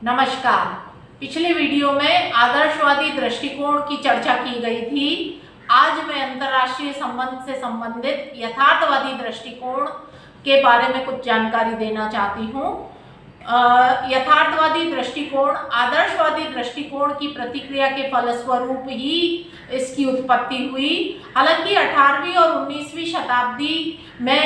नमस्कार। पिछले वीडियो में आदर्शवादी दृष्टिकोण की चर्चा की गई थी। आज मैं अंतर्राष्ट्रीय संबंध से संबंधित यथार्थवादी दृष्टिकोण के बारे में कुछ जानकारी देना चाहती हूँ। यथार्थवादी दृष्टिकोण आदर्शवादी दृष्टिकोण की प्रतिक्रिया के फलस्वरूप ही इसकी उत्पत्ति हुई। हालांकि 18वीं और 19वीं शताब्दी में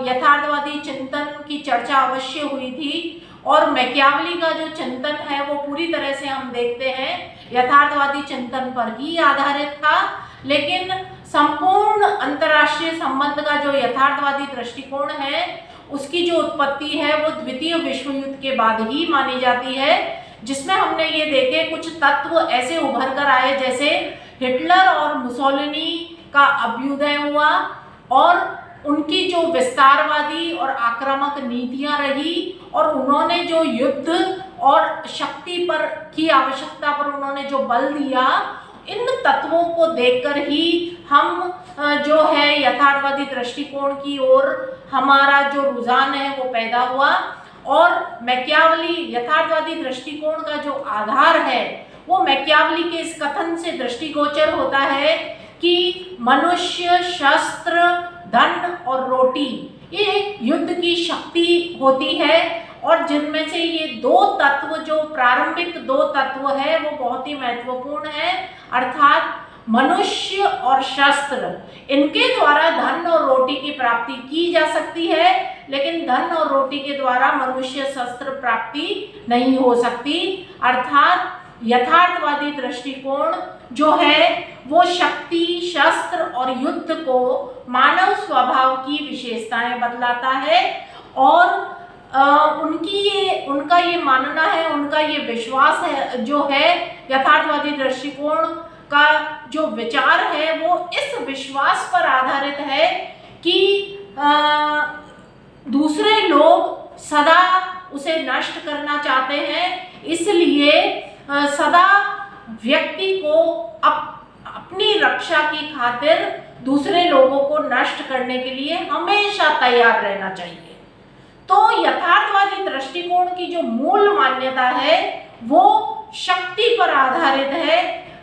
यथार्थवादी चिंतन की चर्चा अवश्य हुई थी और मैकियावेली का जो चिंतन है वो पूरी तरह से हम देखते हैं यथार्थवादी चिंतन पर ही आधारित था। लेकिन संपूर्ण अंतर्राष्ट्रीय संबंध का जो यथार्थवादी दृष्टिकोण है उसकी जो उत्पत्ति है वो द्वितीय विश्व युद्ध के बाद ही मानी जाती है, जिसमें हमने ये देखे कुछ तत्व ऐसे उभर कर आए जैसे हिटलर और मुसोलिनी का अभ्युदय हुआ और उनकी जो विस्तारवादी और आक्रामक नीतियां रही और उन्होंने जो युद्ध और शक्ति पर की आवश्यकता पर उन्होंने जो बल दिया, इन तत्वों को देखकर ही हम जो है यथार्थवादी दृष्टिकोण की ओर हमारा जो रुझान है वो पैदा हुआ। और मैकियावेली यथार्थवादी दृष्टिकोण का जो आधार है वो मैकियावेली के इस कथन से दृष्टिगोचर होता है कि मनुष्य, शस्त्र, धन और रोटी ये युद्ध की शक्ति होती है और जिनमें से ये दो तत्व जो प्रारंभिक दो तत्व है वो बहुत ही महत्वपूर्ण है, अर्थात मनुष्य और शस्त्र। इनके द्वारा धन और रोटी की प्राप्ति की जा सकती है, लेकिन धन और रोटी के द्वारा मनुष्य शस्त्र प्राप्ति नहीं हो सकती। अर्थात यथार्थवादी दृष्टिकोण जो है वो शक्ति, शस्त्र और युद्ध को मानव स्वभाव की विशेषताएं बतलाता है और उनका ये मानना है, उनका ये विश्वास है जो है यथार्थवादी दृष्टिकोण का जो विचार है वो इस विश्वास पर आधारित है कि दूसरे लोग सदा उसे नष्ट करना चाहते हैं, इसलिए सदा व्यक्ति को अपनी रक्षा की खातिर दूसरे लोगों को नष्ट करने के लिए हमेशा तैयार रहना चाहिए। तो यथार्थवादी दृष्टिकोण की जो मूल मान्यता है वो शक्ति पर आधारित है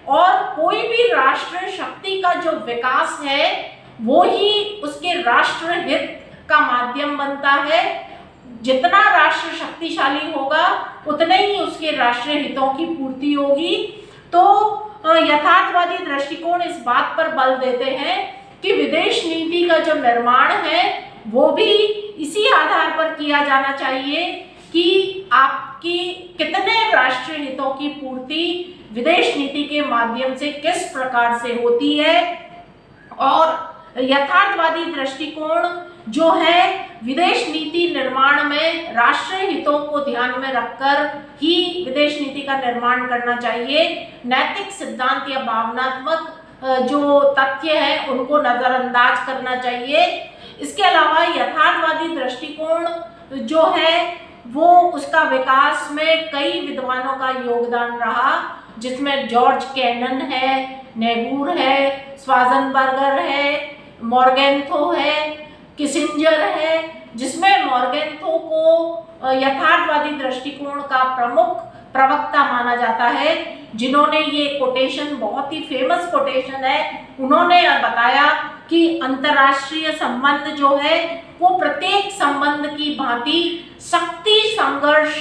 और कोई भी राष्ट्र शक्ति का जो विकास है वो ही उसके राष्ट्र हित का माध्यम बनता है। जितना राष्ट्र शक्तिशाली होगा उतने ही उसके राष्ट्रीय हितों की पूर्ति होगी। तो यथार्थवादी दृष्टिकोण इस बात पर बल देते हैं कि विदेश नीति का जो निर्माण है वो भी इसी आधार पर किया जाना चाहिए कि आपकी कितने राष्ट्रीय हितों की पूर्ति विदेश नीति के माध्यम से किस प्रकार से होती है। और यथार्थवादी दृष्टिकोण जो है विदेश नीति निर्माण में राष्ट्रीय हितों को ध्यान में रखकर ही विदेश नीति का निर्माण करना चाहिए। नैतिक सिद्धांत या भावनात्मक जो तथ्य है उनको नजरअंदाज करना चाहिए। इसके अलावा यथार्थवादी दृष्टिकोण जो है वो उसका विकास में कई विद्वानों का योगदान रहा, जिसमें जॉर्ज कैनन है, नेबूर है, स्वाज़नबर्गर है, मॉर्गेंथो है, किसिंजर है, जिसमें मॉर्गेंथो को यथार्थवादी दृष्टिकोण का प्रमुख प्रवक्ता माना जाता है, जिन्होंने ये कोटेशन, बहुत ही फेमस कोटेशन है, उन्होंने बताया कि अंतर्राष्ट्रीय संबंध जो है वो प्रत्येक संबंध की भांति शक्ति संघर्ष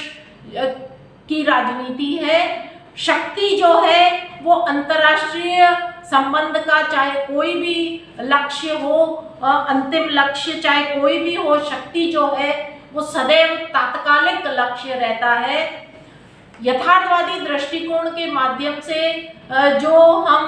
की राजनीति है। शक्ति जो है वो अंतर्राष्ट्रीय संबंध का चाहे कोई भी लक्ष्य हो, अंतिम लक्ष्य चाहे कोई भी हो, शक्ति जो है वो सदैव तात्कालिक लक्ष्य रहता है। यथार्थवादी दृष्टिकोण के माध्यम से जो हम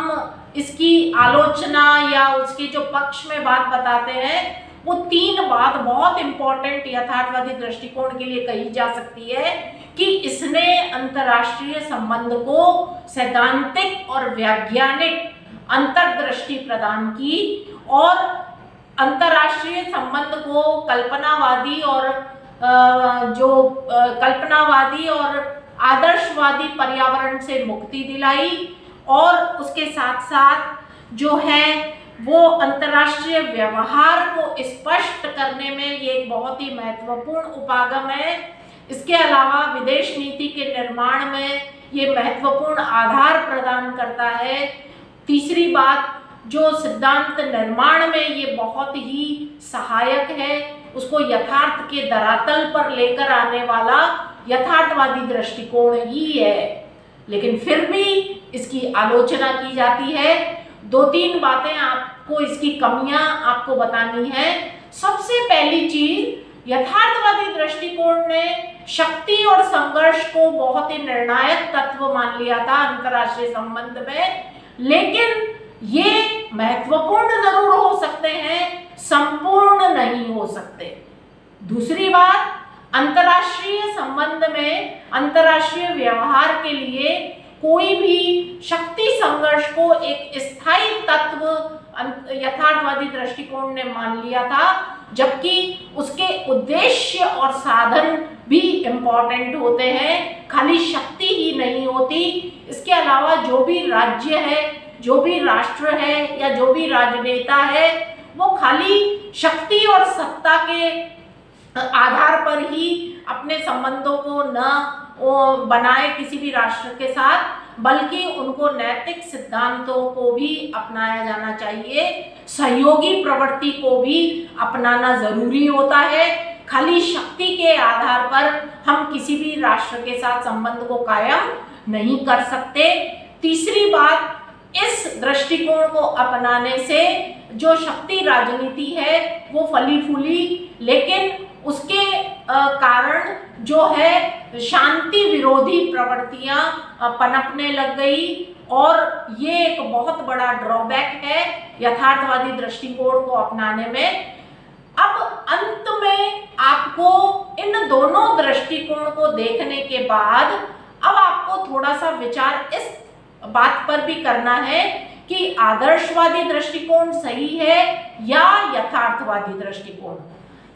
इसकी आलोचना या उसके जो पक्ष में बात बताते हैं वो तीन बात बहुत इंपॉर्टेंट यथार्थवादी दृष्टिकोण के लिए कही जा सकती है कि इसने अंतर्राष्ट्रीय संबंध को सैद्धांतिक और वैज्ञानिक अंतर्दृष्टि प्रदान की और अंतर्राष्ट्रीय संबंध को कल्पनावादी और आदर्शवादी पर्यावरण से मुक्ति दिलाई और उसके साथ साथ जो है वो अंतर्राष्ट्रीय व्यवहार को स्पष्ट करने में ये एक बहुत ही महत्वपूर्ण उपागम है। इसके अलावा विदेश नीति के निर्माण में ये महत्वपूर्ण आधार प्रदान करता है। तीसरी बात, जो सिद्धांत निर्माण में ये बहुत ही सहायक है, उसको यथार्थ के धरातल पर लेकर आने वाला यथार्थवादी दृष्टिकोण ही है। लेकिन फिर भी इसकी आलोचना की जाती है। 2-3 बातें आपको, इसकी कमियां आपको बतानी है। सबसे पहली चीज, यथार्थवादी दृष्टिकोण ने शक्ति और संघर्ष को बहुत ही निर्णायक तत्व मान लिया था अंतर्राष्ट्रीय संबंध में, लेकिन ये महत्वपूर्ण जरूर हो सकते हैं, संपूर्ण नहीं हो सकते। दूसरी बात, अंतर्राष्ट्रीय संबंध में, अंतर्राष्ट्रीय व्यवहार के लिए कोई भी शक्ति संघर्ष को एक स्थायी तत्व यथार्थवादी दृष्टिकोण ने मान लिया था, जबकि उसके उद्देश्य और साधन भी इम्पोर्टेंट होते हैं, खाली शक्ति ही नहीं होती। इसके अलावा जो भी राज्य है, जो भी राष्ट्र है या जो भी राजनेता है, वो खाली शक्ति और सत्ता के आधार पर ही अपने संबंधों को न बनाए किसी भी राष्ट्र के साथ, बल्कि उनको नैतिक सिद्धांतों को भी अपनाया जाना चाहिए। सहयोगी प्रवृत्ति को भी अपनाना जरूरी होता है। खाली शक्ति के आधार पर हम किसी भी राष्ट्र के साथ संबंध को कायम नहीं कर सकते। तीसरी बात, इस दृष्टिकोण को अपनाने से जो शक्ति राजनीति है वो फली फूली, लेकिन उसके कारण जो है शांति विरोधी प्रवृत्तियां पनपने लग गई, और ये एक बहुत बड़ा ड्रॉबैक है यथार्थवादी दृष्टिकोण को अपनाने में। अब अंत में आपको इन दोनों दृष्टिकोण को देखने के बाद अब आपको थोड़ा सा विचार इस बात पर भी करना है कि आदर्शवादी दृष्टिकोण सही है या यथार्थवादी दृष्टिकोण।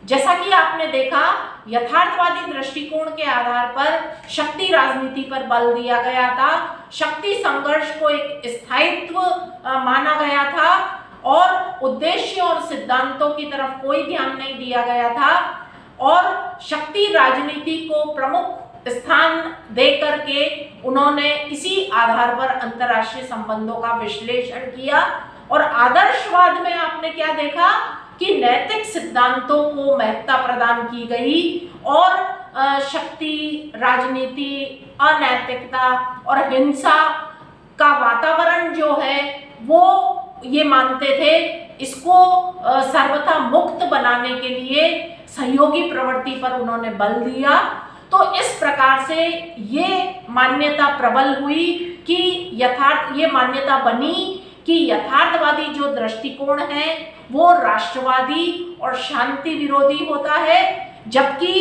जैसा कि आपने देखा, यथार्थवादी दृष्टिकोण के आधार पर शक्ति राजनीति पर बल दिया गया था, शक्ति संघर्ष को एक स्थायित्व माना गया था, और उद्देश्य और सिद्धांतों की तरफ कोई ध्यान नहीं दिया गया था, और शक्ति राजनीति को प्रमुख स्थान दे करके उन्होंने इसी आधार पर अंतर्राष्ट्रीय संबंधों का विश्लेषण किया। और आदर्शवाद में आपने क्या देखा कि नैतिक सिद्धांतों को महत्ता प्रदान की गई, और शक्ति राजनीति, अनैतिकता और हिंसा का वातावरण जो है वो ये मानते थे, इसको सर्वथा मुक्त बनाने के लिए सहयोगी प्रवृत्ति पर उन्होंने बल दिया। तो इस प्रकार से ये मान्यता प्रबल हुई कि ये मान्यता बनी कि यथार्थवादी जो दृष्टिकोण है वो राष्ट्रवादी और शांति विरोधी होता है, जबकि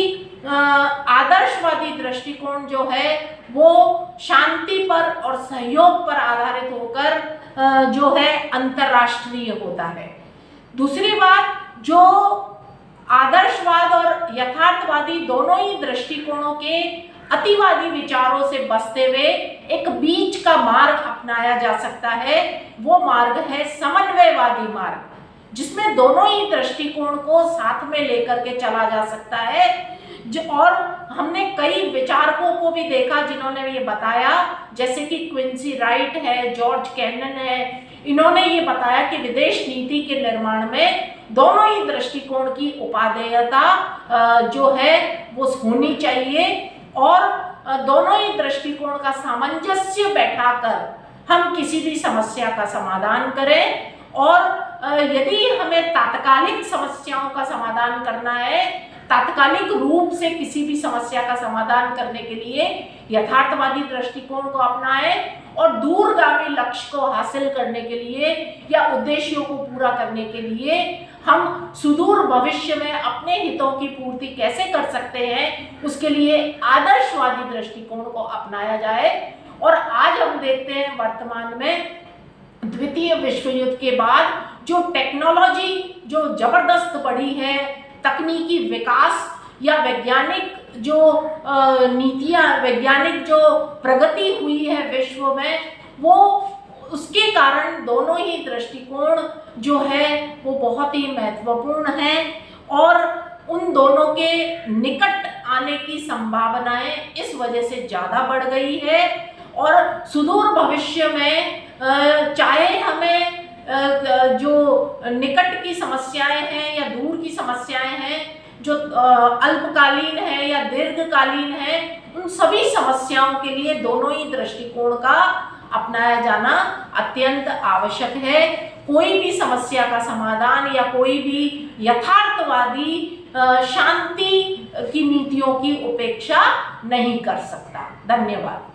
आदर्शवादी दृष्टिकोण जो है वो शांति पर और सहयोग पर आधारित होकर जो है अंतर्राष्ट्रीय होता है। दूसरी बात, जो आदर्शवाद और यथार्थवादी दोनों ही दृष्टिकोणों के अतिवादी विचारों से बचते हुए एक बीच का मार्ग अपनाया जा सकता है, वो मार्ग है समन्वयवादी मार्ग, जिसमें दोनों ही दृष्टिकोण को साथ में लेकर के चला जा सकता है। और हमने कई विचारकों को भी देखा जिन्होंने ये बताया, जैसे कि क्विंसी राइट है, जॉर्ज कैनन है, इन्होंने ये बताया कि विदेश नीति के निर्माण में दोनों ही दृष्टिकोण की उपादेयता जो है वो होनी चाहिए, और दोनों ही दृष्टिकोण का सामंजस्य बैठाकर हम किसी भी समस्या का समाधान करें। और यदि हमें तात्कालिक समस्याओं का समाधान करना है, तात्कालिक रूप से किसी भी समस्या का समाधान करने के लिए यथार्थवादी दृष्टिकोण को अपनाएं, और दूरगामी लक्ष्य को हासिल करने के लिए या उद्देश्यों को पूरा करने के लिए हम सुदूर भविष्य में अपने हितों की पूर्ति कैसे कर सकते हैं, उसके लिए आदर्शवादी दृष्टिकोण को अपनाया जाए। और आज हम देखते हैं वर्तमान में द्वितीय विश्व युद्ध के बाद जो टेक्नोलॉजी जो जबरदस्त बढ़ी है, तकनीकी विकास या वैज्ञानिक जो नीतियां, वैज्ञानिक जो प्रगति हुई है विश्व में, वो उसके कारण दोनों ही दृष्टिकोण जो है वो बहुत ही महत्वपूर्ण हैं, और उन दोनों के निकट आने की संभावनाएं इस वजह से ज़्यादा बढ़ गई है। और सुदूर भविष्य में चाहे हमें जो निकट की समस्याएं हैं या दूर की समस्याएं हैं, जो अल्पकालीन है या दीर्घकालीन है, उन सभी समस्याओं के लिए दोनों ही दृष्टिकोण का अपनाया जाना अत्यंत आवश्यक है। कोई भी समस्या का समाधान या कोई भी यथार्थवादी शांति की नीतियों की उपेक्षा नहीं कर सकता। धन्यवाद।